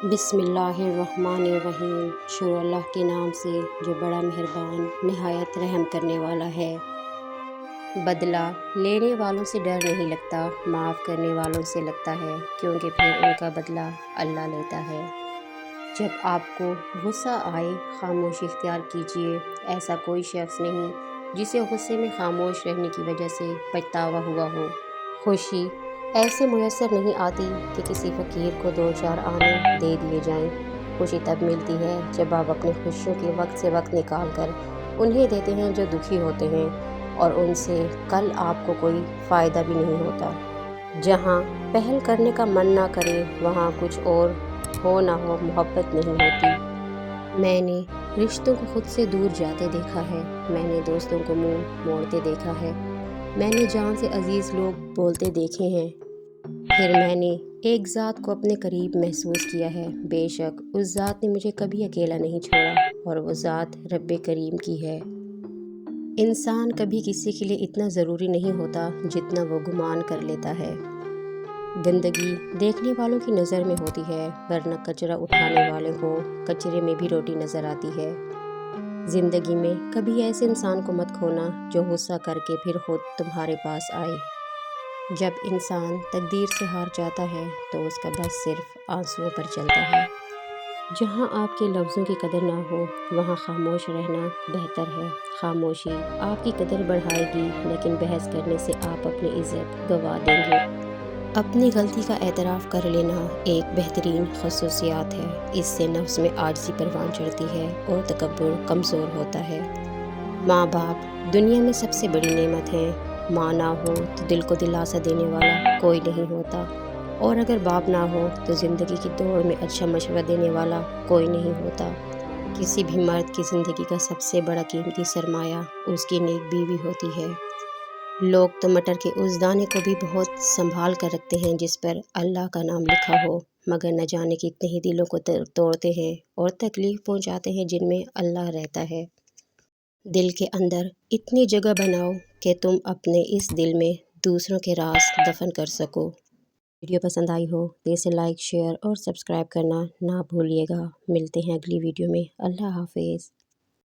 بسم اللہ الرحمن الرحیم۔ شروع اللہ کے نام سے جو بڑا مہربان نہایت رحم کرنے والا ہے۔ بدلہ لینے والوں سے ڈر نہیں لگتا، معاف کرنے والوں سے لگتا ہے، کیونکہ پھر ان کا بدلہ اللہ لیتا ہے۔ جب آپ کو غصہ آئے خاموشی اختیار کیجیے۔ ایسا کوئی شخص نہیں جسے غصے میں خاموش رہنے کی وجہ سے پچھتاوا ہوا ہو۔ خوشی ایسے میسر نہیں آتی کہ کسی فقیر کو دو چار آنے دے دیے جائیں۔ خوشی تب ملتی ہے جب آپ اپنی خوشیوں کے وقت سے وقت نکال کر انہیں دیتے ہیں جو دکھی ہوتے ہیں، اور ان سے کل آپ کو کوئی فائدہ بھی نہیں ہوتا۔ جہاں پہل کرنے کا من نہ کرے وہاں کچھ اور ہو نہ ہو محبت نہیں ہوتی۔ میں نے رشتوں کو خود سے دور جاتے دیکھا ہے، میں نے دوستوں کو منہ موڑتے دیکھا ہے، میں نے جان سے عزیز لوگ بولتے دیکھے ہیں، پھر میں نے ایک ذات کو اپنے قریب محسوس کیا ہے۔ بے شک اس ذات نے مجھے کبھی اکیلا نہیں چھوڑا، اور وہ ذات رب کریم کی ہے۔ انسان کبھی کسی کے لیے اتنا ضروری نہیں ہوتا جتنا وہ گمان کر لیتا ہے۔ گندگی دیکھنے والوں کی نظر میں ہوتی ہے، ورنہ کچرا اٹھانے والے کو کچرے میں بھی روٹی نظر آتی ہے۔ زندگی میں کبھی ایسے انسان کو مت کھونا جو غصہ کر کے پھر خود تمہارے پاس آئے۔ جب انسان تقدیر سے ہار جاتا ہے تو اس کا بس صرف آنسوؤں پر چلتا ہے۔ جہاں آپ کے لفظوں کی قدر نہ ہو وہاں خاموش رہنا بہتر ہے۔ خاموشی آپ کی قدر بڑھائے گی، لیکن بحث کرنے سے آپ اپنی عزت گنوا دیں گے۔ اپنی غلطی کا اعتراف کر لینا ایک بہترین خصوصیات ہے۔ اس سے نفس میں عاجزی پروان چڑھتی ہے اور تکبر کمزور ہوتا ہے۔ ماں باپ دنیا میں سب سے بڑی نعمت ہیں۔ ماں نہ ہو تو دل کو دلاسا دینے والا کوئی نہیں ہوتا، اور اگر باپ نہ ہو تو زندگی کی دوڑ میں اچھا مشورہ دینے والا کوئی نہیں ہوتا۔ کسی بھی مرد کی زندگی کا سب سے بڑا قیمتی سرمایہ اس کی نیک بیوی ہوتی ہے۔ لوگ تو مٹر کے اس دانے کو بھی بہت سنبھال کر رکھتے ہیں جس پر اللہ کا نام لکھا ہو، مگر نہ جانے کتنے ہی دلوں کو توڑتے ہیں اور تکلیف پہنچاتے ہیں جن میں اللہ رہتا ہے۔ دل کے اندر اتنی جگہ بناؤ کہ تم اپنے اس دل میں دوسروں کے راز دفن کر سکو۔ ویڈیو پسند آئی ہو تو اسے لائک، شیئر اور سبسکرائب کرنا نہ بھولیے گا۔ ملتے ہیں اگلی ویڈیو میں۔ اللہ حافظ۔